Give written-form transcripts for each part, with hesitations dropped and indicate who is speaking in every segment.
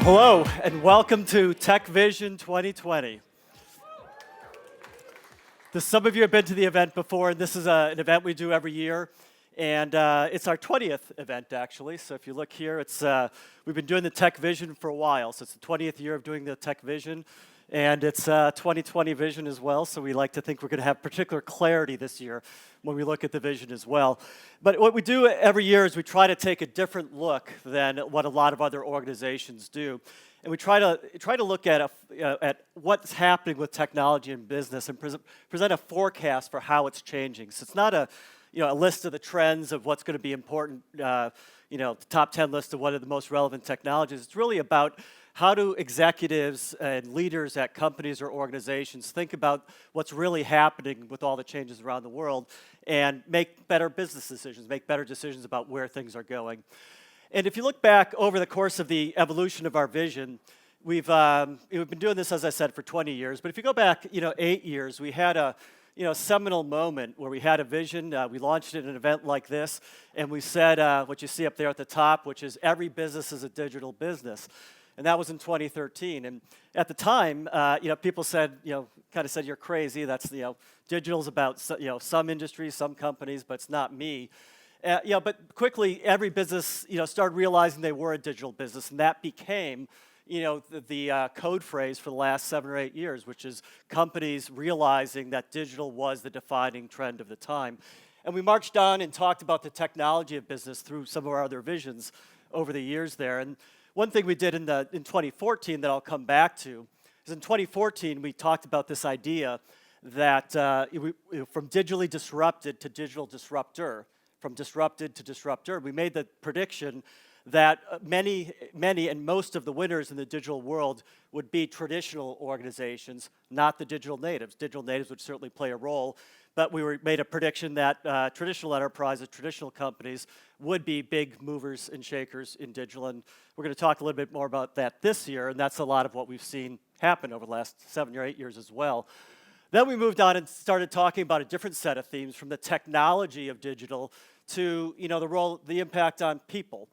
Speaker 1: Hello, and welcome to Tech Vision 2020. Some of you have been to the event before, and this is an event we do every year, and it's our 20th event, actually. So if you look here, we've been doing the Tech Vision for a while, so it's the 20th year of doing the Tech Vision, and it's 2020 vision as well, so we like to think we're going to have particular clarity this year when we look at the vision as well. But what we do every year is we try to take a different look than what a lot of other organizations do. And we try to look at what's happening with technology and business and present a forecast for how it's changing. So it's not a list of the trends of what's going to be important, the top 10 list of what are the most relevant technologies. It's really about how do executives and leaders at companies or organizations think about what's really happening with all the changes around the world and make better business decisions, make better decisions about where things are going. And if you look back over the course of the evolution of our vision, we've been doing this, as I said, for 20 years. But if you go back, 8 years, we had a seminal moment where we had a vision. We launched it at an event like this, and we said what you see up there at the top, which is every business is a digital business. And that was in 2013. And at the time, people said, kind of said, you're crazy. That's, digital's about, some industries, some companies, but it's not me. But quickly, every business, started realizing they were a digital business, and that became, the code phrase for the last 7 or 8 years, which is companies realizing that digital was the defining trend of the time. And we marched on and talked about the technology of business through some of our other visions over the years there. And one thing we did in 2014 that I'll come back to is in 2014 we talked about this idea that from digitally disrupted to digital disruptor, from disrupted to disruptor, we made the prediction that many and most of the winners in the digital world would be traditional organizations, not the digital natives. Digital natives would certainly play a role, but we made a prediction that traditional enterprises, traditional companies would be big movers and shakers in digital, and we're going to talk a little bit more about that this year, and that's a lot of what we've seen happen over the last 7 or 8 years as well. Then we moved on and started talking about a different set of themes, from the technology of digital to the impact on people.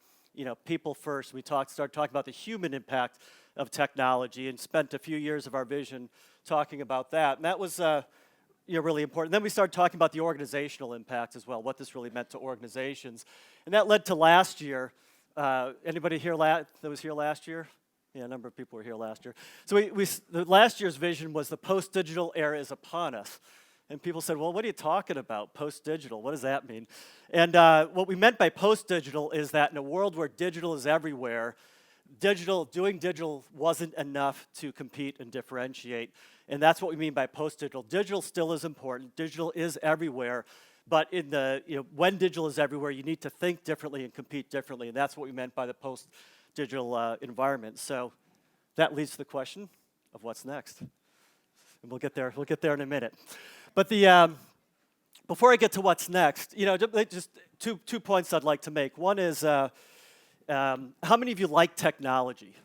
Speaker 1: People first. We started talking about the human impact of technology and spent a few years of our vision talking about that. And that was really important. Then we started talking about the organizational impact as well, what this really meant to organizations. And that led to last year. Anybody here that was here last year? Yeah, a number of people were here last year. So the last year's vision was the post-digital era is upon us. And people said, well, what are you talking about, post-digital? What does that mean? And what we meant by post-digital is that in a world where digital is everywhere, doing digital wasn't enough to compete and differentiate. And that's what we mean by post-digital. Digital still is important. Digital is everywhere. But when digital is everywhere, you need to think differently and compete differently. And that's what we meant by the post-digital environment. So that leads to the question of what's next. And we'll get there in a minute. But before I get to what's next, just two points I'd like to make. One is, how many of you like technology?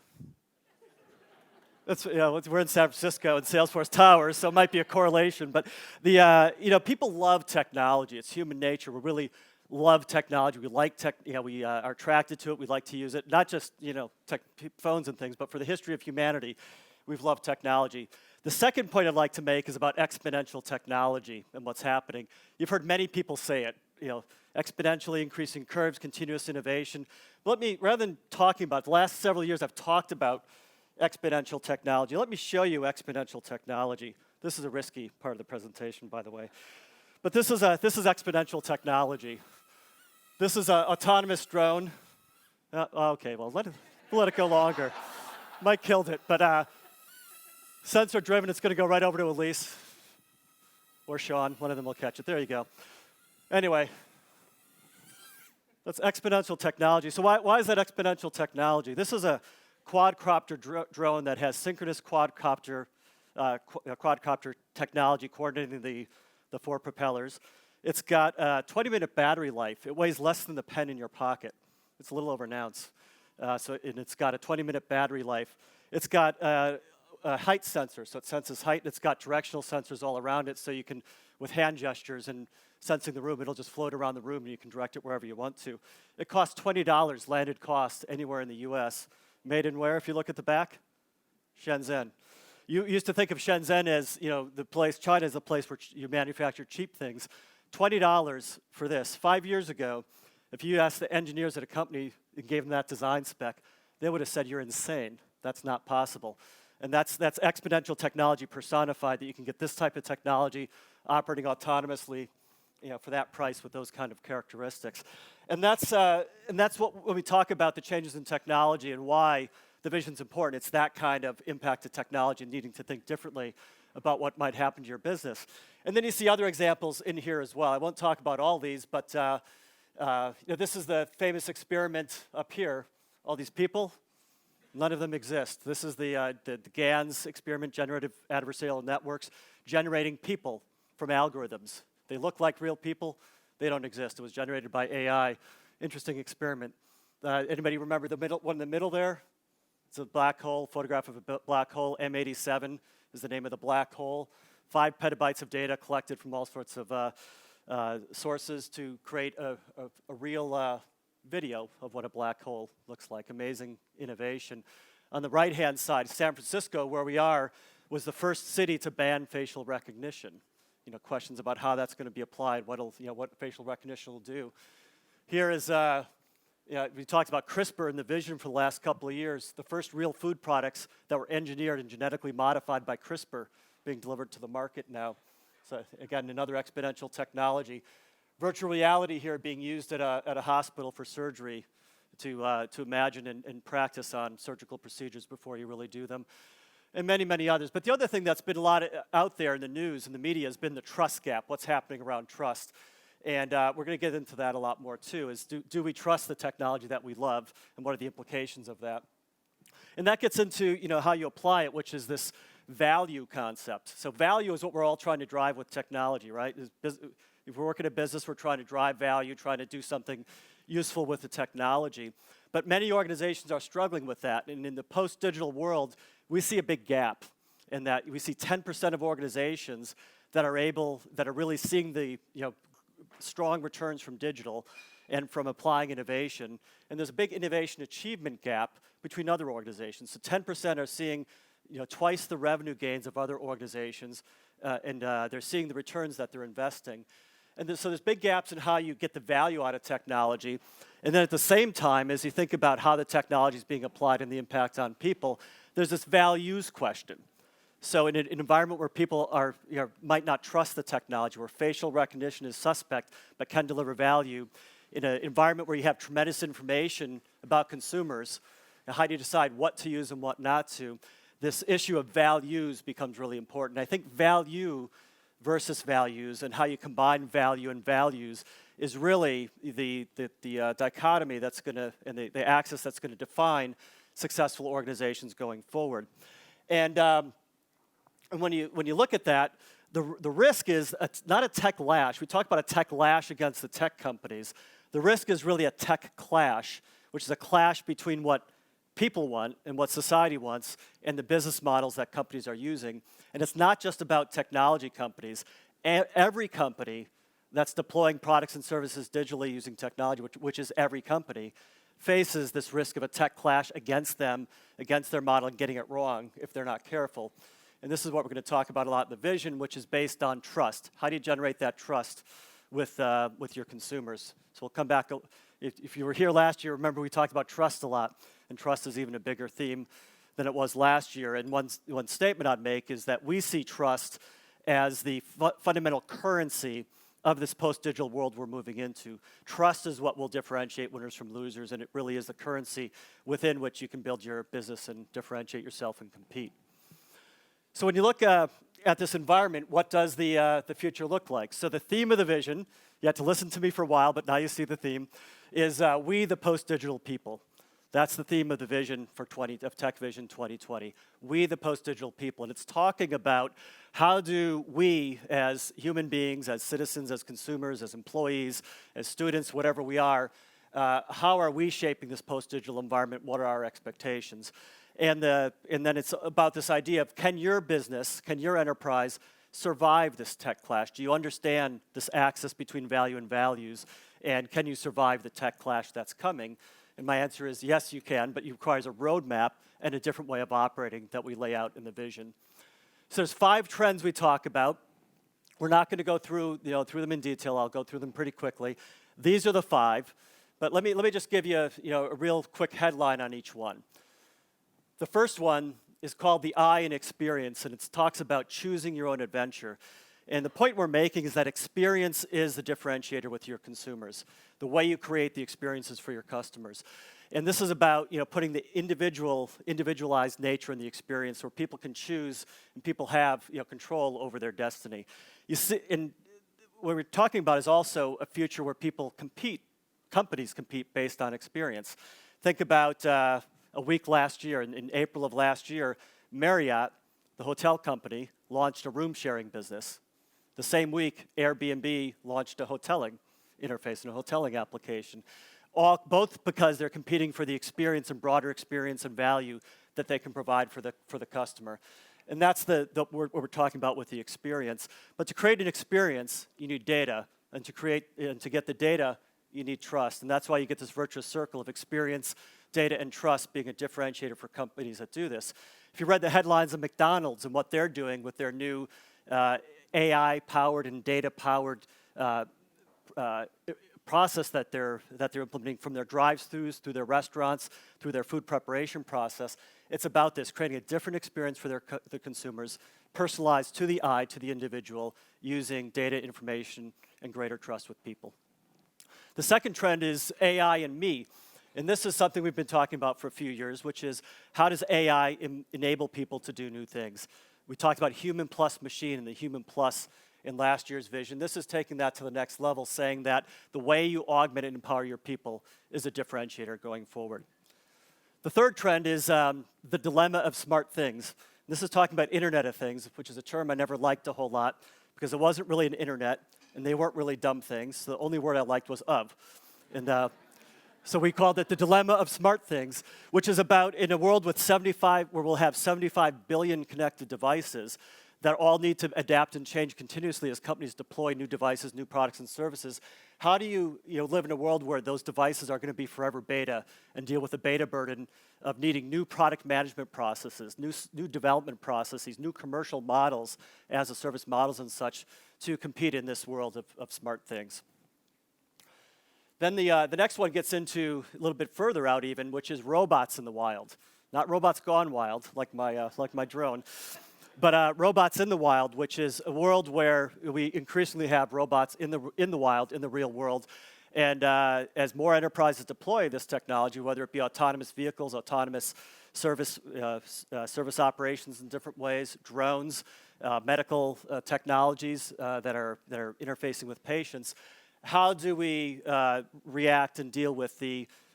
Speaker 1: We're in San Francisco in Salesforce Towers, so it might be a correlation. But people love technology. It's human nature. We really love technology. We like tech. We are attracted to it. We like to use it, not just phones and things, but for the history of humanity, we've loved technology. The second point I'd like to make is about exponential technology and what's happening. You've heard many people say it, exponentially increasing curves, continuous innovation. But rather than talking about it, the last several years I've talked about exponential technology. Let me show you exponential technology. This is a risky part of the presentation, by the way. But this is exponential technology. This is an autonomous drone. Okay, well, let it go longer. Mike killed it, but sensor driven, it's going to go right over to Elise or Sean. One of them will catch it. There you go. Anyway, that's exponential technology. So why is that exponential technology? This is a quadcopter drone that has synchronous quadcopter technology coordinating the 4 propellers. It's got a 20-minute battery life. It weighs less than the pen in your pocket. It's a little over an ounce. And it's got a 20-minute battery life. It's got a height sensor, so it senses height. It's got directional sensors all around it, so you can, with hand gestures and sensing the room, it'll just float around the room and you can direct it wherever you want to. It costs $20 landed cost anywhere in the US Made in where, if you look at the back? Shenzhen. You used to think of Shenzhen as, the place, China is the place where you manufacture cheap things. $20 for this. 5 years ago, if you asked the engineers at a company and gave them that design spec, they would have said, you're insane. That's not possible. And that's exponential technology personified, that you can get this type of technology operating autonomously, for that price with those kind of characteristics. And that's what, when we talk about the changes in technology and why the vision's important, it's that kind of impact of technology and needing to think differently about what might happen to your business. And then you see other examples in here as well. I won't talk about all these, but this is the famous experiment up here. All these people, none of them exist. This is the GANs experiment, generative adversarial networks, generating people from algorithms. They look like real people. They don't exist. It was generated by AI. Interesting experiment. Anybody remember the one in the middle there? It's a black hole, photograph of a black hole. M87 is the name of the black hole. 5 petabytes of data collected from all sorts of sources to create a real video of what a black hole looks like. Amazing innovation. On the right-hand side, San Francisco, where we are, was the first city to ban facial recognition. Questions about how that's going to be applied, what facial recognition will do. Here is, we talked about CRISPR and the vision for the last couple of years. The first real food products that were engineered and genetically modified by CRISPR being delivered to the market now. So again, another exponential technology. Virtual reality here being used at a hospital for surgery to imagine and practice on surgical procedures before you really do them. And many, many others. But the other thing that's been a lot out there in the news and the media has been the trust gap, what's happening around trust. And we're going to get into that a lot more too, is do we trust the technology that we love, and what are the implications of that? And that gets into how you apply it, which is this value concept. So value is what we're all trying to drive with technology, right? If we're working a business, we're trying to drive value, trying to do something useful with the technology. But many organizations are struggling with that. And in the post-digital world, we see a big gap in that we see 10% of organizations that are really seeing the strong returns from digital and from applying innovation. And there's a big innovation achievement gap between other organizations. So 10% are seeing twice the revenue gains of other organizations, and they're seeing the returns that they're investing. And so there's big gaps in how you get the value out of technology. And then at the same time, as you think about how the technology is being applied and the impact on people, there's this values question. So in an environment where people might not trust the technology, where facial recognition is suspect but can deliver value, in an environment where you have tremendous information about consumers, and how do you decide what to use and what not to, this issue of values becomes really important. I think value versus values and how you combine value and values is really the dichotomy that's going to, and the axis that's going to define successful organizations going forward. And when you look at that, the risk is not a tech lash. We talk about a tech lash against the tech companies. The risk is really a tech clash, which is a clash between what people want and what society wants and the business models that companies are using. And it's not just about technology companies. Every company that's deploying products and services digitally using technology, which is every company, faces this risk of a tech clash against them, against their model, and getting it wrong if they're not careful. And this is what we're going to talk about a lot in the vision, which is based on trust. How do you generate that trust with your consumers? So we'll come back. If you were here last year, remember we talked about trust a lot, and trust is even a bigger theme than it was last year. And one statement I'd make is that we see trust as the fundamental currency of this post-digital world we're moving into. Trust is what will differentiate winners from losers, and it really is the currency within which you can build your business and differentiate yourself and compete. So when you look at this environment, what does the future look like? So the theme of the vision, you had to listen to me for a while, but now you see the theme, is we the post-digital people. That's the theme of the vision of Tech Vision 2020. We the post-digital people. And it's talking about how do we as human beings, as citizens, as consumers, as employees, as students, whatever we are, how are we shaping this post-digital environment? What are our expectations? And then it's about this idea of can your business, can your enterprise survive this tech clash? Do you understand this axis between value and values? And can you survive the tech clash that's coming? And my answer is yes, you can, but it requires a roadmap and a different way of operating that we lay out in the vision. So there's 5 trends we talk about. We're not going to go through them in detail. I'll go through them pretty quickly. These are the 5, but let me just give you a real quick headline on each one. The first one is called the I in experience, and it talks about choosing your own adventure. And the point we're making is that experience is the differentiator with your consumers, the way you create the experiences for your customers. And this is about putting the individualized nature in the experience where people can choose and people have control over their destiny. You see, and what we're talking about is also a future where companies compete based on experience. Think about a week last year, in April of last year, Marriott, the hotel company, launched a room-sharing business. The same week, Airbnb launched a hoteling interface and a hoteling application, both because they're competing for the experience and broader experience and value that they can provide for the customer. And that's what we're talking about with the experience. But to create an experience, you need data. And to get the data, you need trust. And that's why you get this virtuous circle of experience, data, and trust being a differentiator for companies that do this. If you read the headlines of McDonald's and what they're doing with their new AI-powered and data-powered process that they're implementing from their drive-thrus through their restaurants, through their food preparation process, it's about this, creating a different experience for the consumers, personalized to the eye, to the individual, using data, information, and greater trust with people. The second trend is AI and me. And this is something we've been talking about for a few years, which is how does AI enable people to do new things? We talked about human plus machine and the human plus in last year's vision. This is taking that to the next level, saying that the way you augment and empower your people is a differentiator going forward. The third trend is the dilemma of smart things. This is talking about Internet of Things, which is a term I never liked a whole lot because it wasn't really an internet and they weren't really dumb things. So the only word I liked was of. And so we called it the dilemma of smart things, which is about in a world with where we'll have 75 billion connected devices that all need to adapt and change continuously as companies deploy new devices, new products and services. How do you live in a world where those devices are going to be forever beta and deal with the beta burden of needing new product management processes, new development processes, new commercial models as a service models and such to compete in this world of smart things? Then the next one gets into a little bit further out even, which is robots in the wild. Not robots gone wild, like my drone, but robots in the wild, which is a world where we increasingly have robots in the wild, in the real world. And as more enterprises deploy this technology, whether it be autonomous vehicles, autonomous service operations in different ways, drones, medical technologies that are interfacing with patients, how do we react and deal with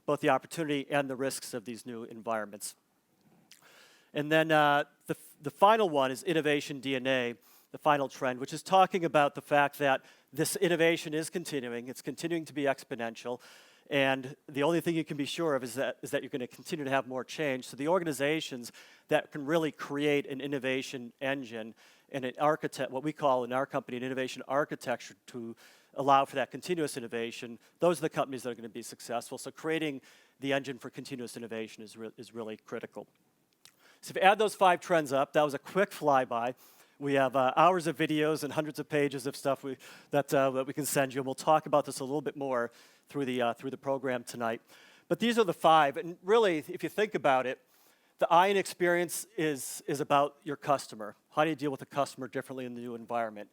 Speaker 1: both the opportunity and the risks of these new environments? And then the final one is innovation DNA, the final trend, which is talking about the fact that this innovation is continuing. It's continuing to be exponential. And the only thing you can be sure of is that you're going to continue to have more change. So the organizations that can really create an innovation engine and what we call in our company an innovation architecture to allow for that continuous innovation, those are the companies that are going to be successful. So creating the engine for continuous innovation is really critical. So if you add those 5 trends up, that was a quick flyby. We have hours of videos and hundreds of pages of stuff that we can send you, and we'll talk about this a little bit more through the program tonight. But these are the 5, and really, if you think about it, the I in experience is about your customer. How do you deal with the customer differently in the new environment?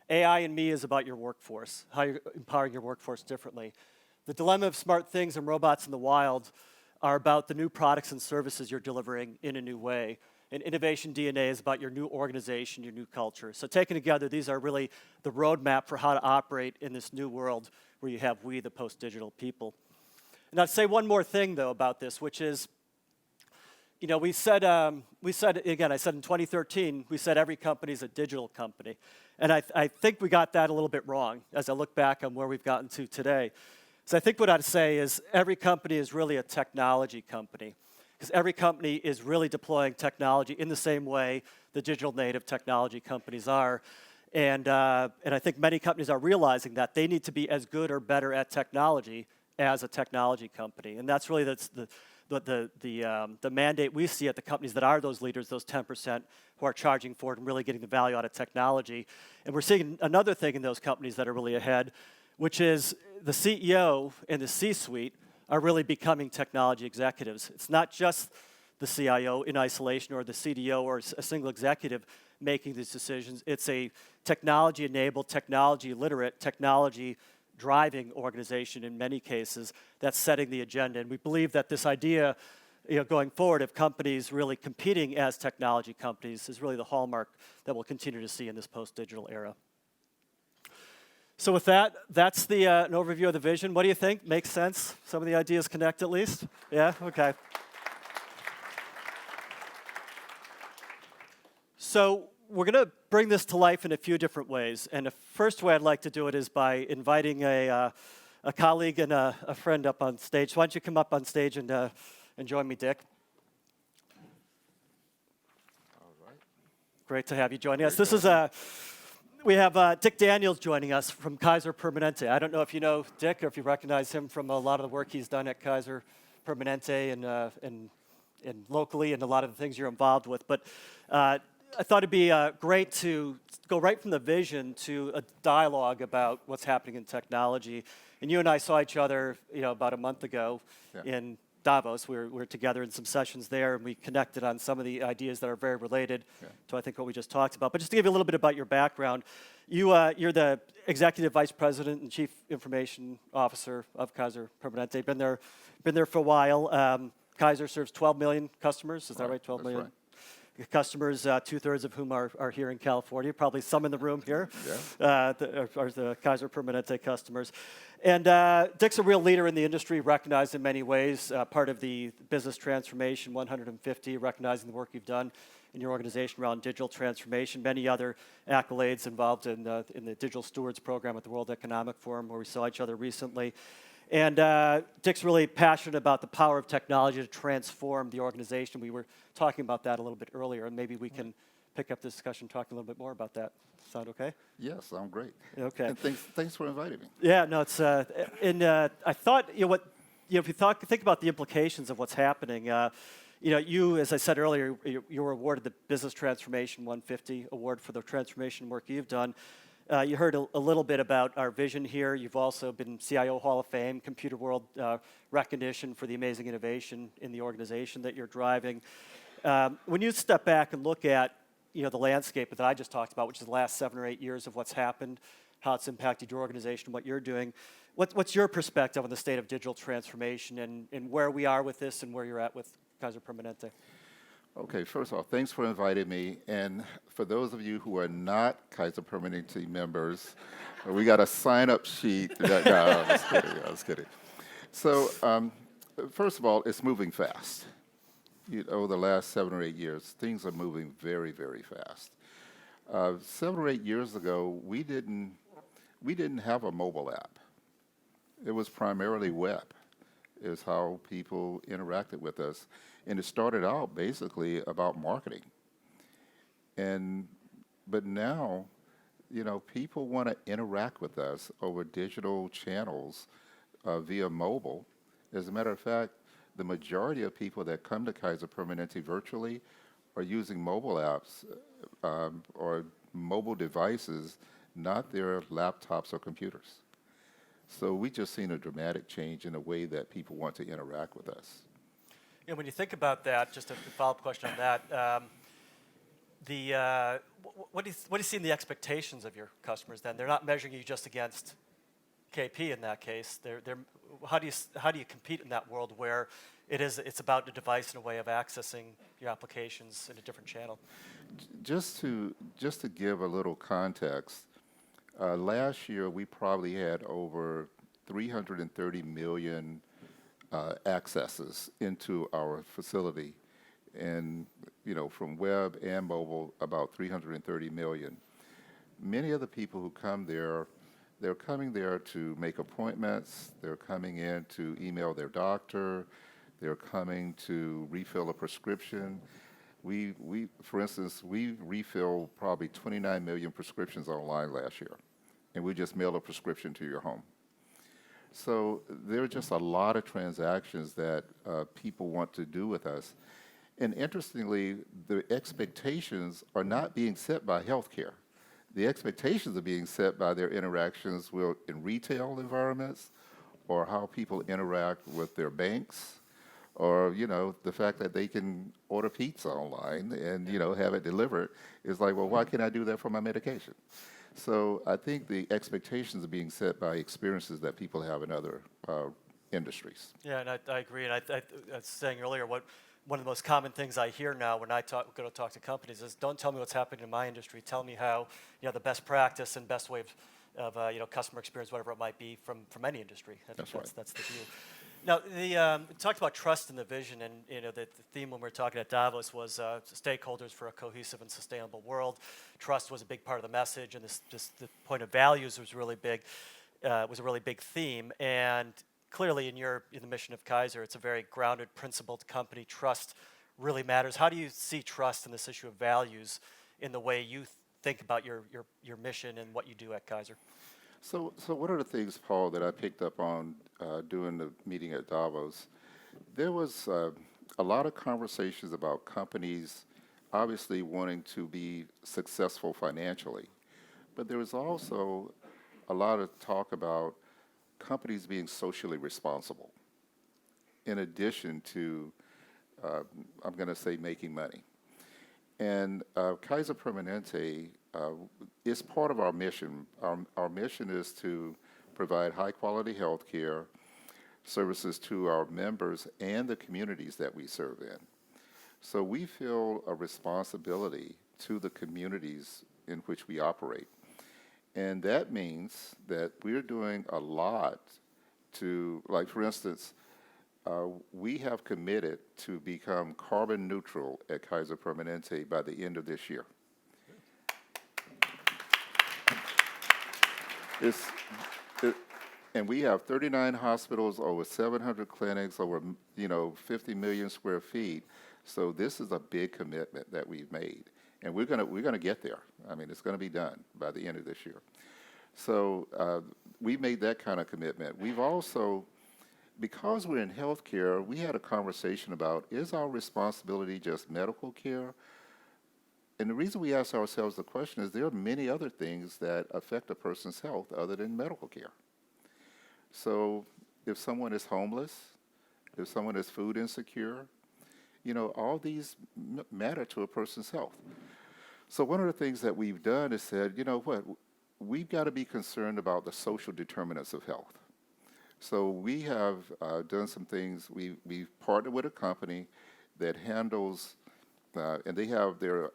Speaker 1: AI and me is about your workforce, how you're empowering your workforce differently. The dilemma of smart things and robots in the wild are about the new products and services you're delivering in a new way. And innovation DNA is about your new organization, your new culture. So taken together, these are really the roadmap for how to operate in this new world where you have we, the post-digital people. And I'd say one more thing, though, about this, which is, we said again, I said in 2013, we said every company is a digital company. And I think we got that a little bit wrong as I look back on where we've gotten to today. So I think what I'd say is every company is really a technology company because every company is really deploying technology in the same way the digital native technology companies are. And I think many companies are realizing that they need to be as good or better at technology as a technology company. And that's really the mandate we see at the companies that are those leaders, those 10% who are charging for it and really getting the value out of technology. And we're seeing another thing in those companies that are really ahead, which is the CEO and the C-suite are really becoming technology executives. It's not just the CIO in isolation or the CDO or a single executive making these decisions. It's a technology-enabled, technology-literate, technology-driving organization in many cases that's setting the agenda. And we believe that this idea, going forward of companies really competing as technology companies is really the hallmark that we'll continue to see in this post-digital era. So with that, that's an overview of the vision. What do you think? Makes sense? Some of the ideas connect at least? Yeah? Okay. So we're going to bring this to life in a few different ways. And the first way I'd like to do it is by inviting a colleague and a friend up on stage. So why don't you come up on stage and join me, Dick?
Speaker 2: All right.
Speaker 1: Great to have you joining us. We have Dick Daniels joining us from Kaiser Permanente. I don't know if you know Dick or if you recognize him from a lot of the work he's done at Kaiser Permanente and locally and a lot of the things you're involved with. But I thought it'd be great to go right from the vision to a dialogue about what's happening in technology. And you and I saw each other, about a month ago in Davos. We were together in some sessions there, and we connected on some of the ideas that are very related to, I think, what we just talked about. But just to give you a little bit about your background, you're the Executive Vice President and Chief Information Officer of Kaiser Permanente. Been there for a while. Kaiser serves 12 million customers. Is that right? 12 million.
Speaker 2: Right.
Speaker 1: Customers, 2/3 of whom are here in California. Probably some in the room here are the Kaiser Permanente customers. And Dick's a real leader in the industry, recognized in many ways, part of the Business Transformation 150, recognizing the work you've done in your organization around digital transformation, many other accolades involved in the Digital Stewards program at the World Economic Forum, where we saw each other recently. And Dick's really passionate about the power of technology to transform the organization. We were talking about that a little bit earlier, and maybe we can pick up this discussion talking a little bit more about that. Sound okay?
Speaker 2: Yes, sound great.
Speaker 1: Okay.
Speaker 2: And thanks for inviting me.
Speaker 1: Yeah, no, it's I thought if you think about the implications of what's happening. You, as I said earlier, you were awarded the Business Transformation 150 award for the transformation work you've done. You heard a little bit about our vision here. You've also been CIO Hall of Fame, Computer World recognition for the amazing innovation in the organization that you're driving. When you step back and look at the landscape that I just talked about, which is the last 7 or 8 years of what's happened, how it's impacted your organization, what you're doing, what's your perspective on the state of digital transformation and where we are with this and where you're at with Kaiser Permanente?
Speaker 2: Okay, first of all, thanks for inviting me. And for those of you who are not Kaiser Permanente members, we got a sign-up sheet. No, I was kidding. So, first of all, it's moving fast. Over the last 7 or 8 years, things are moving very, very fast. 7 or 8 years ago, we didn't have a mobile app. It was primarily web. It was how people interacted with us. And it started out basically about marketing. But now, people want to interact with us over digital channels via mobile. As a matter of fact, the majority of people that come to Kaiser Permanente virtually are using mobile apps or mobile devices, not their laptops or computers. So we just seen a dramatic change in the way that people want to interact with us.
Speaker 1: And when you think about that, just a follow-up question on that, what do you see in the expectations of your customers then? They're not measuring you just against KP in that case. How do you compete in that world where it's about the device and a way of accessing your applications in a different channel?
Speaker 2: Just to give a little context, last year we probably had over 330 million accesses into our facility, and from web and mobile, about 330 million. Many of the people who come there, they're coming there to make appointments. They're coming in to email their doctor. They're coming to refill a prescription. For instance, we refilled probably 29 million prescriptions online last year, and we just mailed a prescription to your home. So there are just a lot of transactions that people want to do with us. And interestingly, the expectations are not being set by healthcare. The expectations are being set by their interactions in retail environments, or how people interact with their banks, or the fact that they can order pizza online and have it delivered is like, well, why can't I do that for my medication? So I think the expectations are being set by experiences that people have in other industries.
Speaker 1: Yeah, and I agree. And I was saying earlier, one of the most common things I hear now when I go to talk to companies is, don't tell me what's happening in my industry. Tell me how, the best practice and best way of customer experience, whatever it might be, from any industry. I think
Speaker 2: That's right.
Speaker 1: that's the view. Now, we talked about trust in the vision, and the theme when we were talking at Davos was stakeholders for a cohesive and sustainable world. Trust was a big part of the message, and the point of values was really big. Was a really big theme, and clearly in the mission of Kaiser, it's a very grounded, principled company. Trust really matters. How do you see trust in this issue of values in the way you think about your mission and what you do at Kaiser?
Speaker 2: So one of the things, Paul, that I picked up on during the meeting at Davos, there was a lot of conversations about companies obviously wanting to be successful financially, but there was also a lot of talk about companies being socially responsible, in addition to, I'm going to say, making money. And Kaiser Permanente is part of our mission. Our mission is to provide high-quality health care services to our members and the communities that we serve in. So we feel a responsibility to the communities in which we operate. And that means that we're doing a lot to, like, for instance, we have committed to become carbon neutral at Kaiser Permanente by the end of this year. And we have 39 hospitals, over 700 clinics, over 50 million square feet. So this is a big commitment that we've made, and we're gonna get there. I mean, it's gonna be done by the end of this year. So we made that kind of commitment. We've also, because we're in healthcare, we had a conversation about, is our responsibility just medical care? And the reason we ask ourselves the question is there are many other things that affect a person's health other than medical care. So if someone is homeless, if someone is food insecure, all these matter to a person's health. So one of the things that we've done is said, we've got to be concerned about the social determinants of health. So we have done some things. We've partnered with a company that handles, and they have their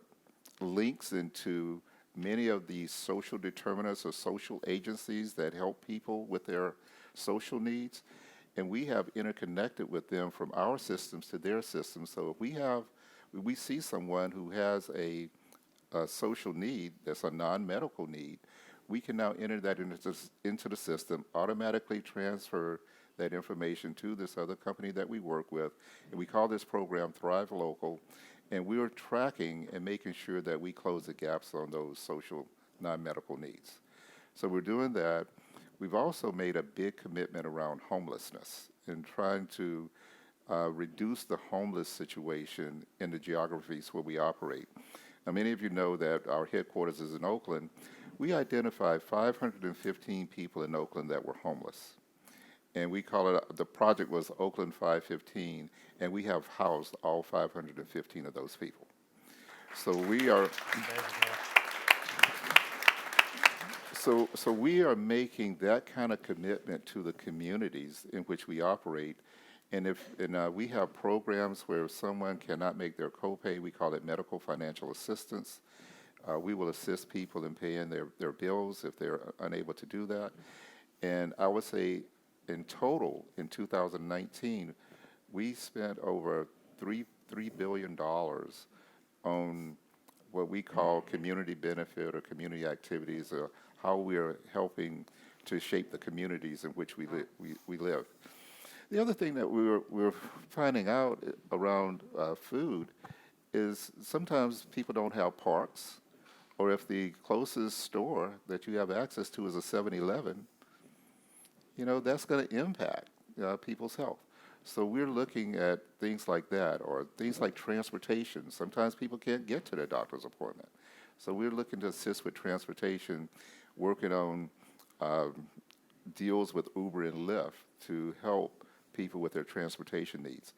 Speaker 2: links into many of these social determinants or social agencies that help people with their social needs. And we have interconnected with them from our systems to their systems. So if we see someone who has a social need that's a non-medical need, we can now enter that into the system, automatically transfer that information to this other company that we work with. And we call this program Thrive Local. And we are tracking and making sure that we close the gaps on those social non-medical needs. So we're doing that. We've also made a big commitment around homelessness and trying to reduce the homeless situation in the geographies where we operate. Now, many of you know that our headquarters is in Oakland. We identified 515 people in Oakland that were homeless. And we call it, the project was Oakland 515, and we have housed all 515 of those people. So we are, so we are making that kind of commitment to the communities in which we operate. And we have programs where if someone cannot make their copay, we call it medical financial assistance. We will assist people in paying their bills if they're unable to do that. And I would say in total, in 2019, we spent over $3 billion on what we call community benefit or community activities, or how we're helping to shape the communities in which we live. The other thing that we're finding out around food is sometimes people don't have parks, or if the closest store that you have access to is a 7-Eleven, that's going to impact people's health. So we're looking at things like that, or things like transportation. Sometimes people can't get to their doctor's appointment. So we're looking to assist with transportation, working on deals with Uber and Lyft to help people with their transportation needs.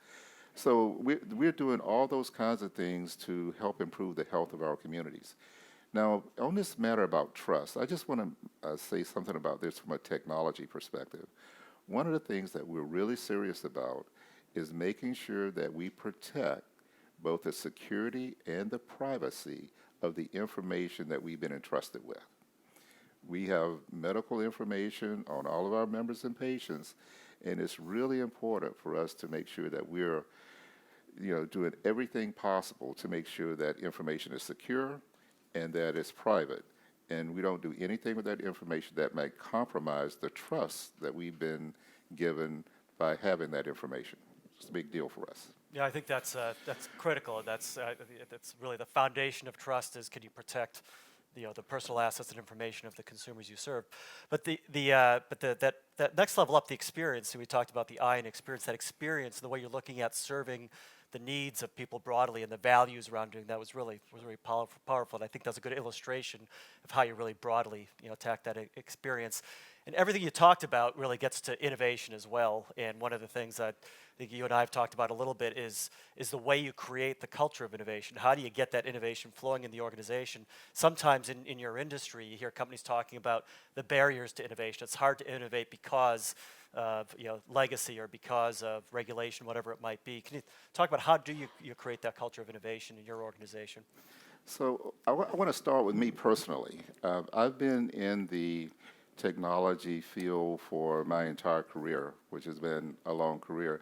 Speaker 2: So we're doing all those kinds of things to help improve the health of our communities. Now, on this matter about trust, I just want to say something about this from a technology perspective. One of the things that we're really serious about is making sure that we protect both the security and the privacy of the information that we've been entrusted with. We have medical information on all of our members and patients, and it's really important for us to make sure that we're doing everything possible to make sure that information is secure and that it's private. And we don't do anything with that information that might compromise the trust that we've been given by having that information. It's a big deal for us.
Speaker 1: Yeah, I think that's critical. That's really the foundation of trust is can you protect the personal assets and information of the consumers you serve. But that next level up, the experience, so we talked about the I and experience, that experience, the way you're looking at serving the needs of people broadly and the values around doing that was really powerful. And I think that's a good illustration of how you really broadly attack that experience. And everything you talked about really gets to innovation as well. And one of the things that I think you and I have talked about a little bit is the way you create the culture of innovation. How do you get that innovation flowing in the organization? Sometimes in your industry, you hear companies talking about the barriers to innovation. It's hard to innovate because of legacy or because of regulation, whatever it might be. Can you talk about how do you create that culture of innovation in your organization?
Speaker 2: So I want to start with me personally. I've been in the technology field for my entire career, which has been a long career.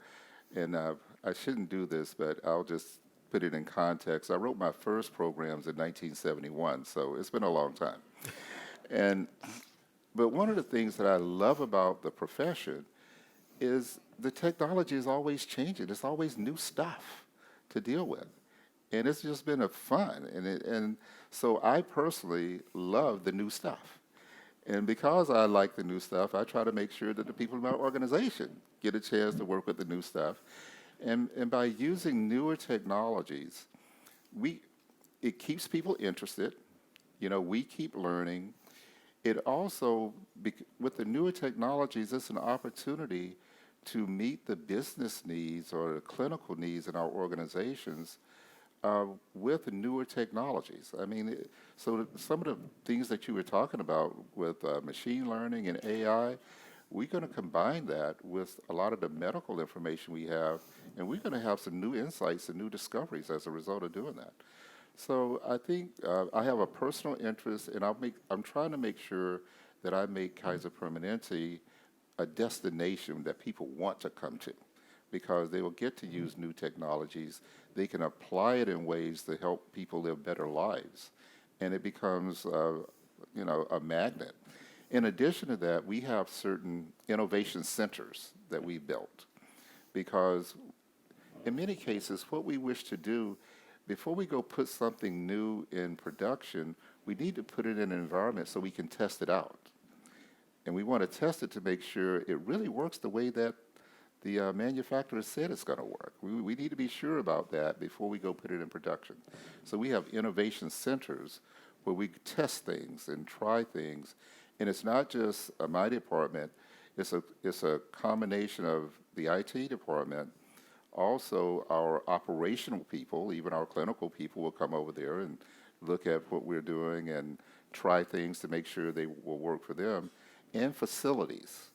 Speaker 2: And I shouldn't do this, but I'll just put it in context. I wrote my first programs in 1971, so it's been a long time. But one of the things that I love about the profession is the technology is always changing. There's always new stuff to deal with. And it's just been a fun. And so I personally love the new stuff. And because I like the new stuff, I try to make sure that the people in my organization get a chance to work with the new stuff. And by using newer technologies, it keeps people interested. We keep learning. It also, with the newer technologies, it's an opportunity to meet the business needs or the clinical needs in our organizations with newer technologies. I mean, so some of the things that you were talking about with machine learning and AI, we're going to combine that with a lot of the medical information we have, and we're going to have some new insights and new discoveries as a result of doing that. So I think I have a personal interest, and I'm trying to make sure that I make Kaiser Permanente a destination that people want to come to, because they will get to use new technologies. They can apply it in ways to help people live better lives, and it becomes a magnet. In addition to that, we have certain innovation centers that we built, because in many cases, what we wish to do before we go put something new in production, we need to put it in an environment so we can test it out. And we want to test it to make sure it really works the way that the manufacturer said it's going to work. We need to be sure about that before we go put it in production. So we have innovation centers where we test things and try things. And it's not just my department, it's a combination of the IT department. Also, our operational people, even our clinical people, will come over there and look at what we're doing and try things to make sure they will work for them. And facilities,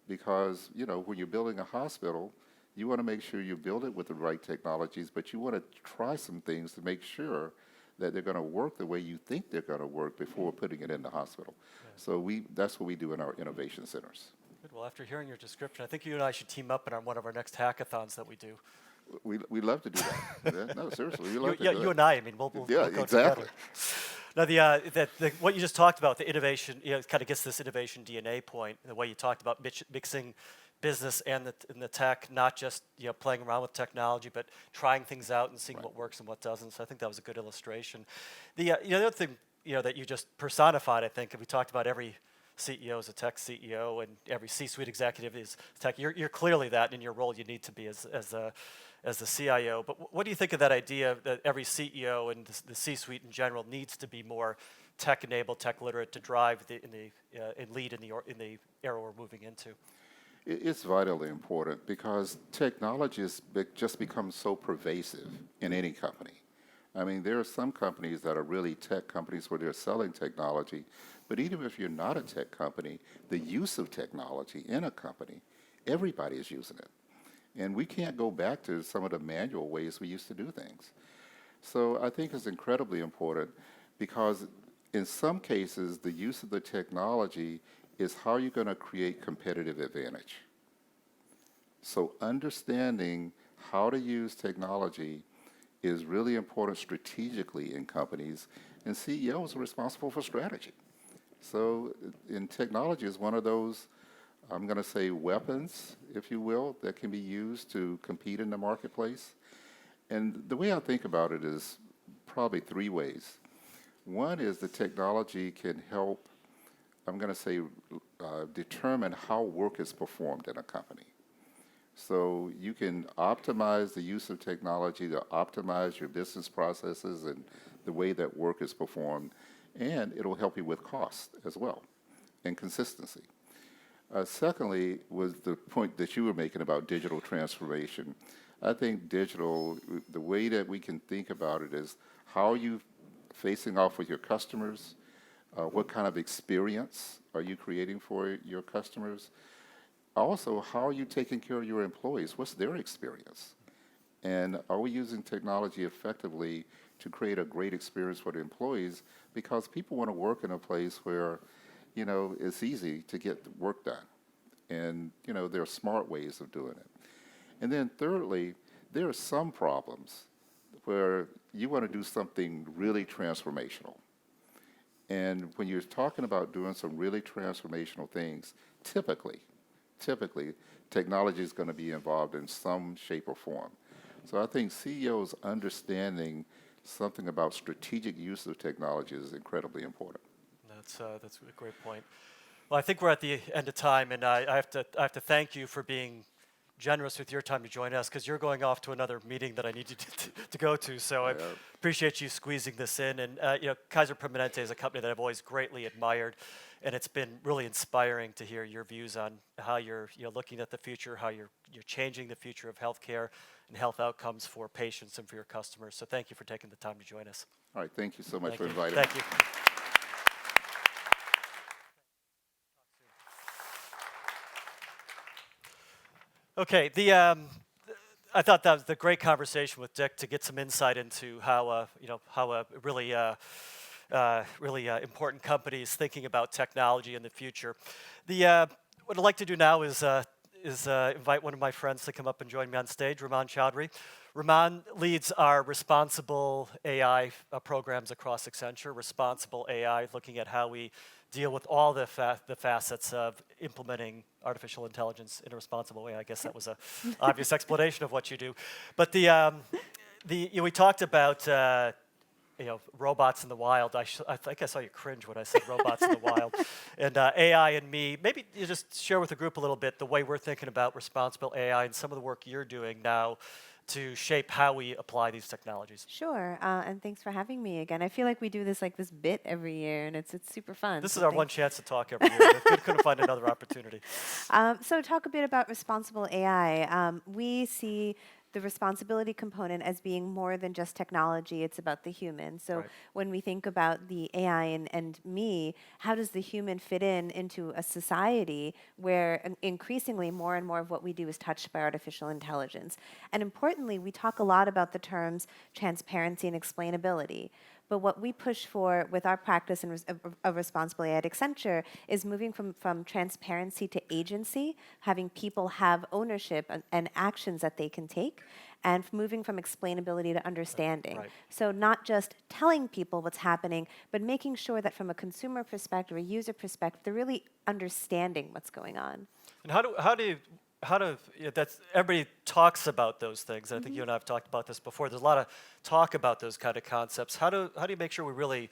Speaker 2: because when you're building a hospital, you want to make sure you build it with the right technologies, but you want to try some things to make sure that they're going to work the way you think they're going to work before putting it in the hospital. Yeah. So that's what we do in our innovation centers.
Speaker 1: Good. Well, after hearing your description, I think you and I should team up in one of our next hackathons that we do.
Speaker 2: We love to do that. No, seriously, we love to do
Speaker 1: you and I mean, we'll go
Speaker 2: exactly.
Speaker 1: together. Now, what you just talked about, the innovation, it kind of gets this innovation DNA point, the way you talked about mixing business and the tech, not just playing around with technology, but trying things out and seeing what works and what doesn't. So I think that was a good illustration. The other thing that you just personified, I think, and we talked about every CEO is a tech CEO, and every C-suite executive is tech. You're clearly that in your role. You need to be as the CIO. But what do you think of that idea that every CEO and the C-suite in general needs to be more tech-enabled, tech-literate to drive and lead in the era we're moving into?
Speaker 2: It's vitally important because technology has just become so pervasive in any company. I mean, there are some companies that are really tech companies where they're selling technology, but even if you're not a tech company, the use of technology in a company, everybody is using it. And we can't go back to some of the manual ways we used to do things. So I think it's incredibly important because in some cases, the use of the technology is how you're going to create competitive advantage. So understanding how to use technology is really important strategically in companies, and CEOs are responsible for strategy. So in technology is one of those, I'm going to say, weapons, if you will, that can be used to compete in the marketplace. And the way I think about it is probably three ways. One is the technology can help, I'm going to say, determine how work is performed in a company. So you can optimize the use of technology to optimize your business processes and the way that work is performed, and it'll help you with cost as well and consistency. Secondly, was the point that you were making about digital transformation. I think digital, the way that we can think about it is how are you facing off with your customers? What kind of experience are you creating for your customers? Also, how are you taking care of your employees? What's their experience? And are we using technology effectively to create a great experience for the employees? Because people want to work in a place where, it's easy to get the work done. And, there are smart ways of doing it. And then thirdly, there are some problems where you want to do something really transformational. And when you're talking about doing some really transformational things, typically, technology is going to be involved in some shape or form. So I think CEOs understanding something about strategic use of technology is incredibly important.
Speaker 1: That's a great point. Well, I think we're at the end of time, and I have to thank you for being generous with your time to join us, because you're going off to another meeting that I need you to go to. So I appreciate you squeezing this in. And Kaiser Permanente is a company that I've always greatly admired, and it's been really inspiring to hear your views on how you're looking at the future, how you're changing the future of healthcare and health outcomes for patients and for your customers. So thank you for taking the time to join us.
Speaker 2: All right, thank you so much for inviting me.
Speaker 1: Thank you. Okay, I thought that was a great conversation with Dick to get some insight into how really important company is thinking about technology in the future. What I'd like to do now is invite one of my friends to come up and join me on stage, Raman Chaudhry. Raman leads our responsible AI programs across Accenture. Responsible AI, looking at how we deal with all the facets of implementing artificial intelligence in a responsible way. I guess that was an obvious explanation of what you do. But we talked about robots in the wild. I think I saw you cringe when I said robots in the wild. And AI and me. Maybe you just share with the group a little bit the way we're thinking about responsible AI and some of the work you're doing now to shape how we apply these technologies.
Speaker 3: Sure, and thanks for having me again. I feel like we do this bit every year, and it's super fun.
Speaker 1: This is our one chance to talk every year. We couldn't find another opportunity.
Speaker 3: So talk a bit about responsible AI. We see the responsibility component as being more than just technology. It's about the human. So when we think about the AI and me, how does the human fit into a society where increasingly more and more of what we do is touched by artificial intelligence? And importantly, we talk a lot about the terms transparency and explainability. But what we push for with our practice of responsible AI at Accenture is moving from transparency to agency, having people have ownership and actions that they can take, and moving from explainability to understanding. So not just telling people what's happening, but making sure that from a consumer perspective, a user perspective, they're really understanding what's going on.
Speaker 1: And how do that's everybody talks about those things. And I think you and I have talked about this before. There's a lot of talk about those kind of concepts. How do you make sure we really,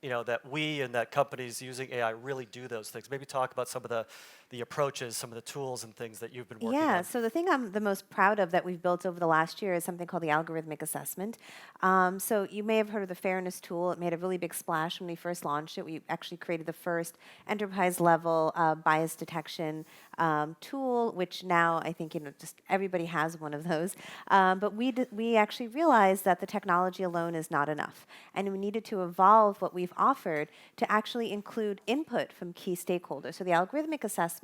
Speaker 1: that we and that companies using AI really do those things? Maybe talk about some of the approaches, some of the tools and things that you've been working
Speaker 3: Yeah,
Speaker 1: on.
Speaker 3: so the thing I'm the most proud of that we've built over the last year is something called the algorithmic assessment. So you may have heard of the fairness tool. It made a really big splash when we first launched it. We actually created the first enterprise level bias detection tool, which now I think just everybody has one of those. But we actually realized that the technology alone is not enough, and we needed to evolve what we've offered to actually include input from key stakeholders. So the algorithmic assessment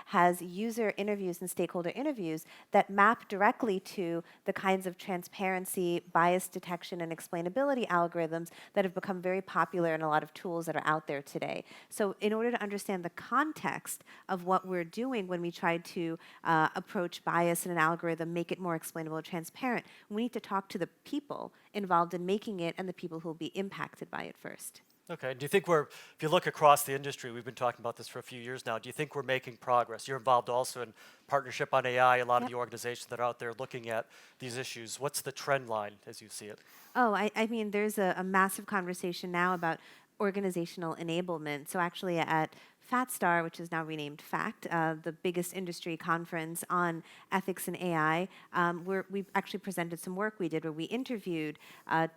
Speaker 3: has user interviews and stakeholder interviews that map directly to the kinds of transparency, bias detection, and explainability algorithms that have become very popular in a lot of tools that are out there today. So in order to understand the context of what we're doing when we try to approach bias in an algorithm, make it more explainable and transparent, we need to talk to the people involved in making it and the people who will be impacted by it first.
Speaker 1: Okay. Do you think if you look across the industry, we've been talking about this for a few years now, do you think we're making progress? You're involved also in partnership on AI, a lot of the organizations that are out there looking at these issues. What's the trend line as you see it?
Speaker 3: Oh, I mean, there's a massive conversation now about organizational enablement. So actually at FatStar, which is now renamed FACT, the biggest industry conference on ethics and AI, we actually presented some work we did where we interviewed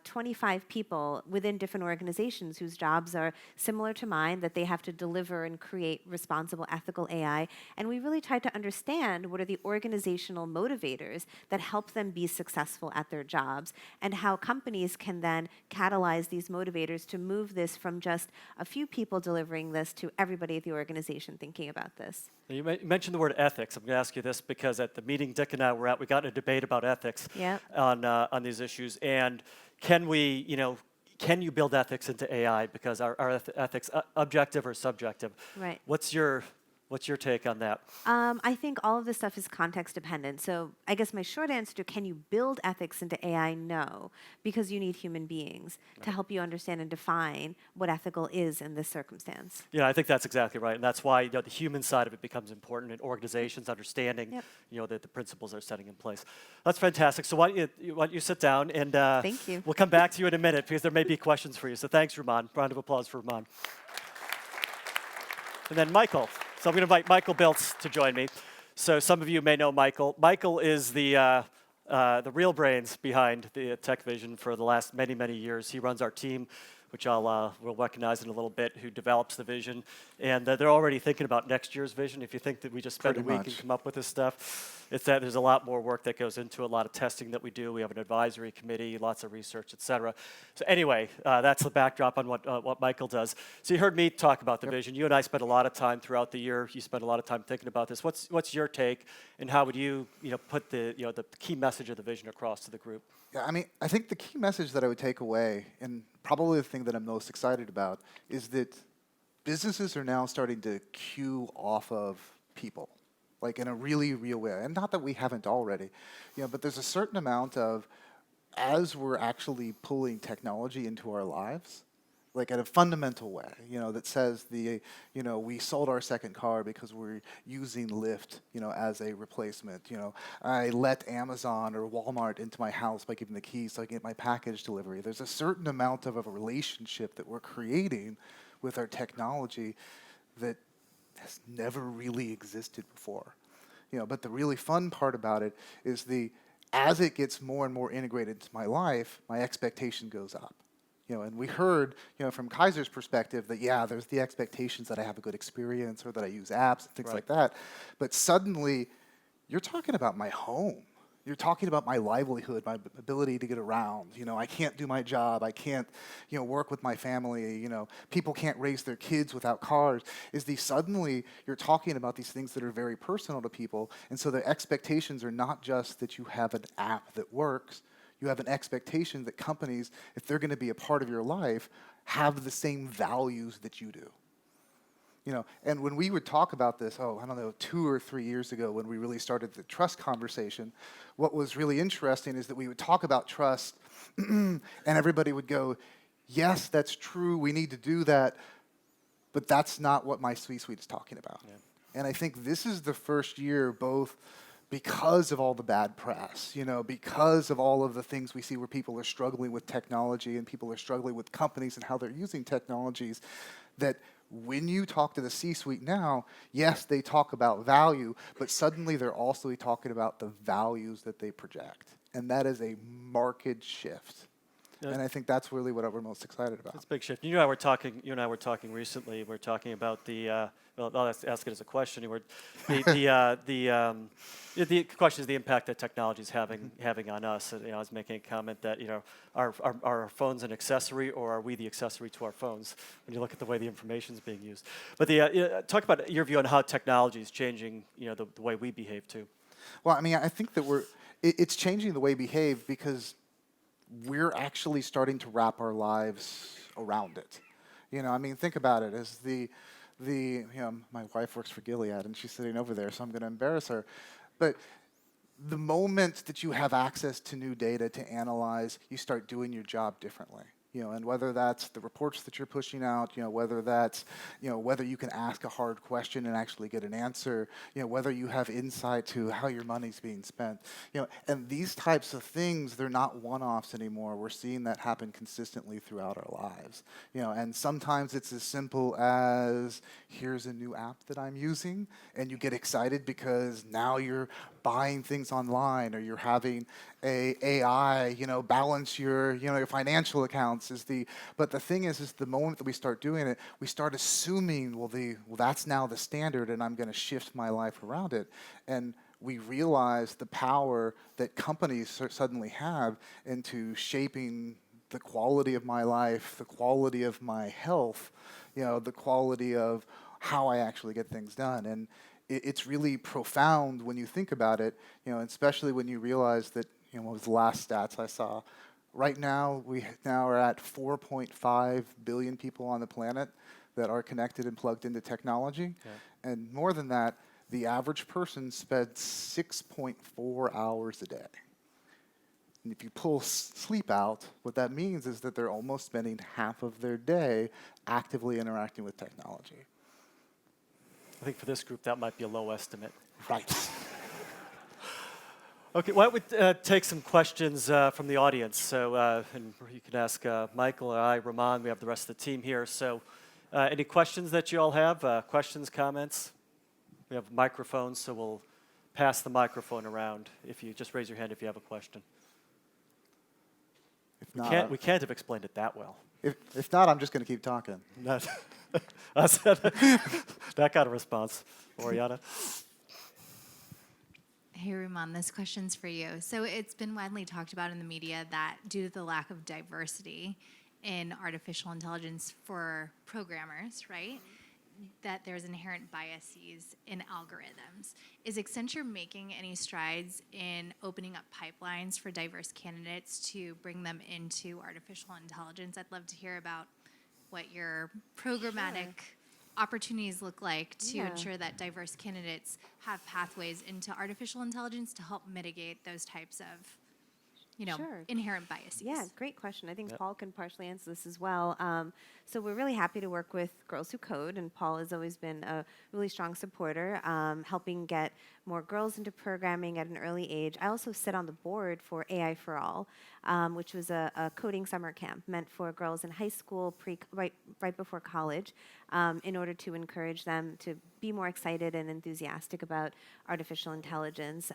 Speaker 3: 25 people within different organizations whose jobs are similar to mine, that they have to deliver and create responsible ethical AI. And we really tried to understand what are the organizational motivators that help them be successful at their jobs, and how companies can then catalyze these motivators to move this from just a few people delivering this to everybody at the organization thinking about this.
Speaker 1: You mentioned the word ethics. I'm going to ask you this because at the meeting Dick and I were at, we got in a debate about ethics on these issues. And can you build ethics into AI? Because are ethics objective or subjective?
Speaker 3: Right.
Speaker 1: What's your take on that?
Speaker 3: I think all of this stuff is context dependent. So I guess my short answer to can you build ethics into AI? No, because you need human beings to help you understand and define what ethical is in this circumstance.
Speaker 1: Yeah, I think that's exactly right, and that's why the human side of it becomes important in organizations understanding, the principles they're setting in place. That's fantastic. So why don't you sit down and
Speaker 3: Thank you.
Speaker 1: We'll come back to you in a minute because there may be questions for you. So thanks, Ramon. Round of applause for Ramon. And then Michael. So I'm going to invite Michael Biltz to join me. So some of you may know Michael. Michael is the real brains behind the Tech Vision for the last many, many years. He runs our team, which we'll recognize in a little bit, who develops the vision. And they're already thinking about next year's vision. If you think that we just spend a week and come up with this stuff, it's that there's a lot more work that goes into it, a lot of testing that we do. We have an advisory committee, lots of research, et cetera. So anyway, that's the backdrop on what Michael does. So you heard me talk about the vision. You and I spent a lot of time throughout the year. You spent a lot of time thinking about this. What's your take, and how would you put the key message of the vision across to the group?
Speaker 4: Yeah, I mean, I think the key message that I would take away, and probably the thing that I'm most excited about, is that businesses are now starting to cue off of people, like in a really real way. And not that we haven't already, but there's a certain amount of, as we're actually pulling technology into our lives, like in a fundamental way, that says we sold our second car because we're using Lyft, as a replacement. I let Amazon or Walmart into my house by giving the keys so I can get my package delivery. There's a certain amount of a relationship that we're creating with our technology that has never really existed before. But the really fun part about it is as it gets more and more integrated into my life, my expectation goes up. And we heard, from Kaiser's perspective that, there's the expectations that I have a good experience or that I use apps and things like that. But suddenly, you're talking about my home. You're talking about my livelihood, my ability to get around. I can't do my job. I can't, work with my family. People can't raise their kids without cars. Suddenly, you're talking about these things that are very personal to people. And so the expectations are not just that you have an app that works. You have an expectation that companies, if they're going to be a part of your life, have the same values that you do. And when we would talk about this, 2 or 3 years ago when we really started the trust conversation, what was really interesting is that we would talk about trust and everybody would go, yes, that's true, we need to do that, but that's not what my C-suite is talking about. Yeah. And I think this is the first year both because of all the bad press, because of all of the things we see where people are struggling with technology and people are struggling with companies and how they're using technologies, that when you talk to the C-suite now, yes, they talk about value, but suddenly they're also talking about the values that they project. And that is a marked shift.
Speaker 1: Yeah.
Speaker 4: And I think that's really what we're most excited about.
Speaker 1: It's a big shift. You and I were talking recently. We're talking about well, I'll ask it as a question. The question is the impact that technology is having on us. And, I was making a comment that are our phones an accessory, or are we the accessory to our phones? When you look at the way the information is being used. But talk about your view on how technology is changing the way we behave too.
Speaker 4: Well, I mean, I think that it's changing the way we behave because we're actually starting to wrap our lives around it. I mean, think about it. As my wife works for Gilead, and she's sitting over there, so I'm going to embarrass her. But the moment that you have access to new data to analyze, you start doing your job differently. And whether that's the reports that you're pushing out, whether that's, whether you can ask a hard question and actually get an answer, whether you have insight to how your money's being spent, and these types of things, they're not one-offs anymore. We're seeing that happen consistently throughout our lives, and sometimes it's as simple as, here's a new app that I'm using, and you get excited because now you're buying things online, or you're having a AI, balance your financial accounts. But the thing is the moment that we start doing it, we start assuming, well, that's now the standard, and I'm going to shift my life around it. And we realize the power that companies suddenly have into shaping the quality of my life, the quality of my health, the quality of how I actually get things done. And it's really profound when you think about it, especially when you realize that, what was the last stats I saw? Right now, we now are at 4.5 billion people on the planet that are connected and plugged into technology. Yeah. And more than that, the average person spends 6.4 hours a day. And if you pull sleep out, what that means is that they're almost spending half of their day actively interacting with technology.
Speaker 1: I think for this group, that might be a low estimate.
Speaker 4: Right.
Speaker 1: Okay, why don't we take some questions from the audience? So, and you can ask Michael or I, Ramon. We have the rest of the team here. So, any questions that you all have? Questions, comments? We have microphones, so we'll pass the microphone around. If you just raise your hand if you have a question.
Speaker 4: If not,
Speaker 1: we can't have explained it that well.
Speaker 4: If not, I'm just going to keep talking.
Speaker 1: That kind of response. Oriana?
Speaker 5: Hey, Ramon, this question's for you. So it's been widely talked about in the media that due to the lack of diversity in artificial intelligence for programmers, right, that there's inherent biases in algorithms. Is Accenture making any strides in opening up pipelines for diverse candidates to bring them into artificial intelligence? I'd love to hear about what your programmatic opportunities look like to ensure that diverse candidates have pathways into artificial intelligence to help mitigate those types of, inherent biases.
Speaker 3: Yeah, great question. I think Paul can partially answer this as well. So we're really happy to work with Girls Who Code, and Paul has always been a really strong supporter, helping get more girls into programming at an early age. I also sit on the board for AI for All, which was a coding summer camp meant for girls in high school, right before college, in order to encourage them to be more excited and enthusiastic about artificial intelligence.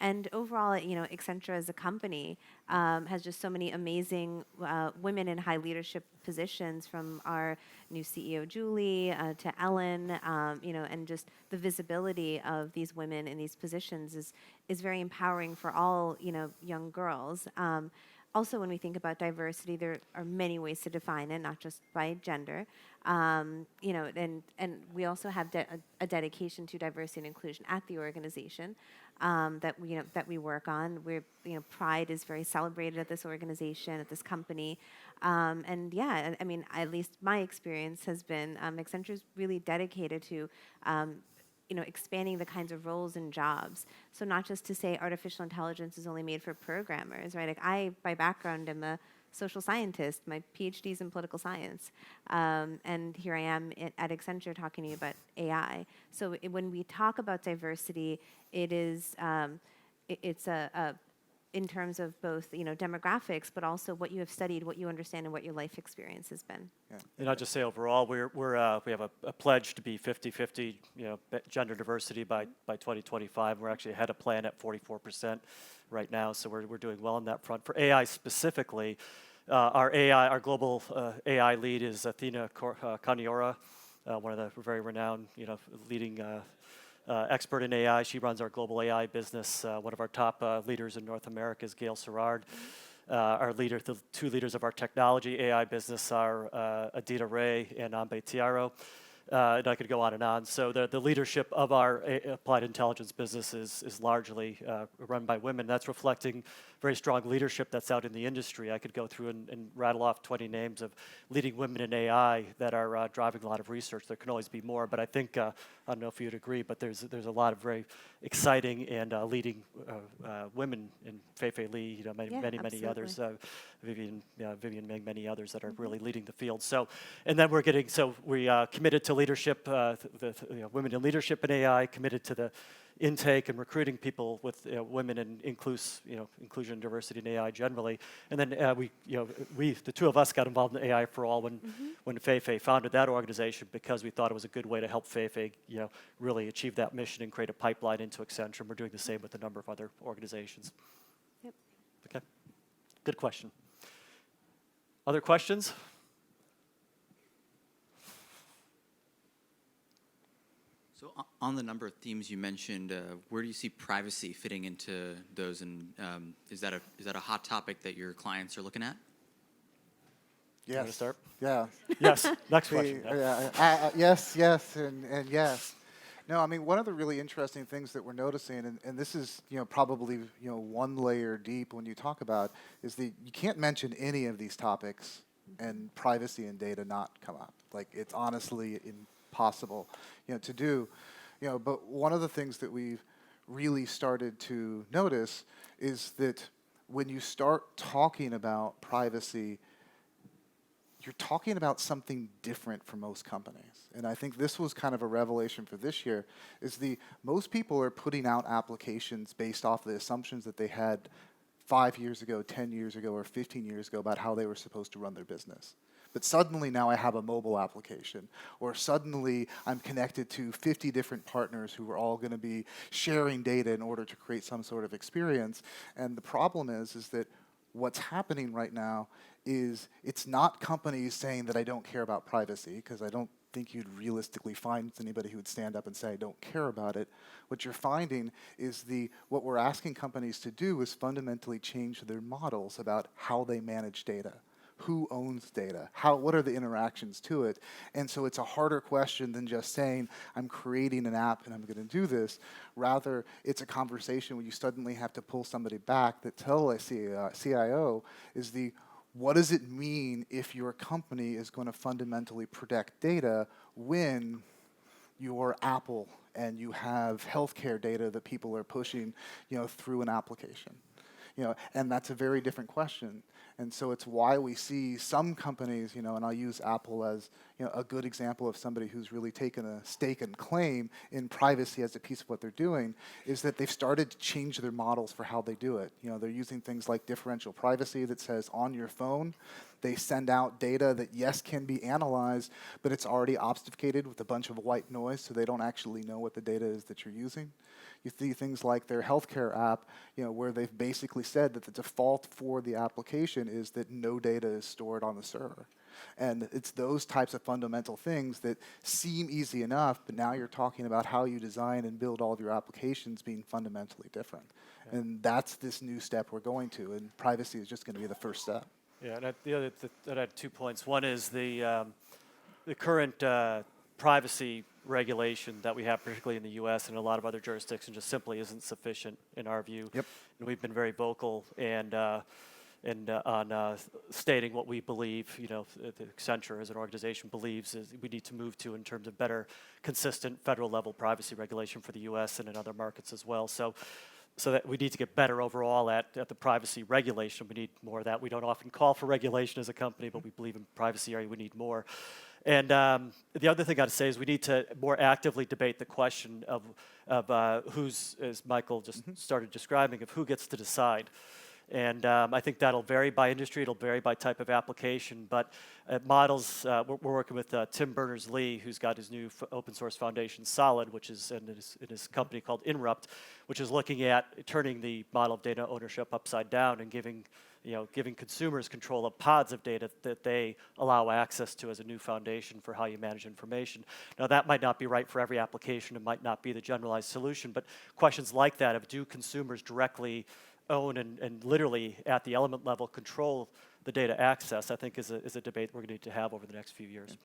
Speaker 3: And overall, Accenture as a company has just so many amazing women in high leadership positions, from our new CEO Julie to Ellen, and just the visibility of these women in these positions is very empowering for all young girls. Also, when we think about diversity, there are many ways to define it, not just by gender. And we also have a dedication to diversity and inclusion at the organization that we work on. Pride is very celebrated at this organization, at this company, and I mean, at least my experience has been Accenture's really dedicated to expanding the kinds of roles and jobs. So not just to say artificial intelligence is only made for programmers, right? Like, I, by background, am a social scientist. My PhD's in political science. And here I am at Accenture talking to you about AI. So when we talk about diversity, it is, it's in terms of both, demographics, but also what you have studied, what you understand, and what your life experience has been.
Speaker 1: And I'll just say overall, we have a pledge to be 50-50, gender diversity by 2025. We're actually ahead of plan at 44% right now, so we're doing well on that front. For AI specifically, our global AI lead is Athena Kaniora, one of the very renowned, leading expert in AI. She runs our global AI business. One of our top leaders in North America is Gail Serrard. The two leaders of our technology AI business are Adita Ray and Ambe Tiaro. And I could go on and on. So the leadership of our applied intelligence business is largely run by women. That's reflecting very strong leadership that's out in the industry. I could go through and rattle off 20 names of leading women in AI that are driving a lot of research. There can always be more, but I think, I don't know if you'd agree, but there's a lot of very exciting and leading women in Fei Li, many others, Vivian Ming, many others that are really leading the field. So, and then we committed to leadership, women in leadership in AI, committed to the intake and recruiting people with women and inclusion and diversity in AI generally. And then the two of us got involved in AI for All when Fei founded that organization because we thought it was a good way to help Fei really achieve that mission and create a pipeline into Accenture. And we're doing the same with a number of other organizations.
Speaker 3: Yep.
Speaker 1: Okay, good question. Other questions?
Speaker 6: So on the number of themes you mentioned, where do you see privacy fitting into those? And is that a hot topic that your clients are looking at?
Speaker 4: Yes.
Speaker 1: You want to start?
Speaker 4: Yeah.
Speaker 1: Yes. Next question.
Speaker 4: Yes, and yes. No, I mean, one of the really interesting things that we're noticing, and this is probably one layer deep when you talk about, is that you can't mention any of these topics and privacy and data not come up. Like, it's honestly impossible to do. But one of the things that we've really started to notice is that when you start talking about privacy, you're talking about something different for most companies. And I think this was kind of a revelation for this year, is most people are putting out applications based off the assumptions that they had 5 years ago, 10 years ago, or 15 years ago about how they were supposed to run their business. But suddenly now I have a mobile application, or suddenly I'm connected to 50 different partners who are all going to be sharing data in order to create some sort of experience. And the problem is that what's happening right now is it's not companies saying that I don't care about privacy, because I don't think you'd realistically find anybody who would stand up and say I don't care about it. What you're finding is what we're asking companies to do is fundamentally change their models about how they manage data. Who owns data? What are the interactions to it? And so it's a harder question than just saying, I'm creating an app and I'm going to do this. Rather, it's a conversation where you suddenly have to pull somebody back that tell a CIO is what does it mean if your company is going to fundamentally protect data when you're Apple and you have healthcare data that people are pushing through an application? And that's a very different question. And so it's why we see some companies, and I'll use Apple as a good example of somebody who's really taken a stake and claim in privacy as a piece of what they're doing, is that they've started to change their models for how they do it. They're using things like differential privacy that says on your phone, they send out data that, yes, can be analyzed, but it's already obfuscated with a bunch of white noise, so they don't actually know what the data is that you're using. You see things like their healthcare app, where they've basically said that the default for the application is that no data is stored on the server. And it's those types of fundamental things that seem easy enough, but now you're talking about how you design and build all of your applications being fundamentally different. Yeah. And that's this new step we're going to, and privacy is just going to be the first step.
Speaker 1: Yeah, and I had 2 points. One is the current privacy regulation that we have, particularly in the U.S. and a lot of other jurisdictions, just simply isn't sufficient in our view.
Speaker 4: Yep.
Speaker 1: And we've been very vocal on stating what we believe, Accenture as an organization believes is we need to move to in terms of better, consistent federal level privacy regulation for the U.S. and in other markets as well. So so that we need to get better overall at the privacy regulation. We need more of that. We don't often call for regulation as a company, but we believe in privacy area, we need more. And the other thing I'd say is we need to more actively debate the question of who's, as Michael just started describing, of who gets to decide. And I think that'll vary by industry, it'll vary by type of application, but models, we're working with Tim Berners-Lee, who's got his new open source foundation, Solid, which is in his company called Inrupt, which is looking at turning the model of data ownership upside down and giving consumers control of pods of data that they allow access to as a new foundation for how you manage information. Now that might not be right for every application, it might not be the generalized solution, but questions like that of do consumers directly own and literally at the element level control the data access, I think is a debate we're going to need to have over the next few years.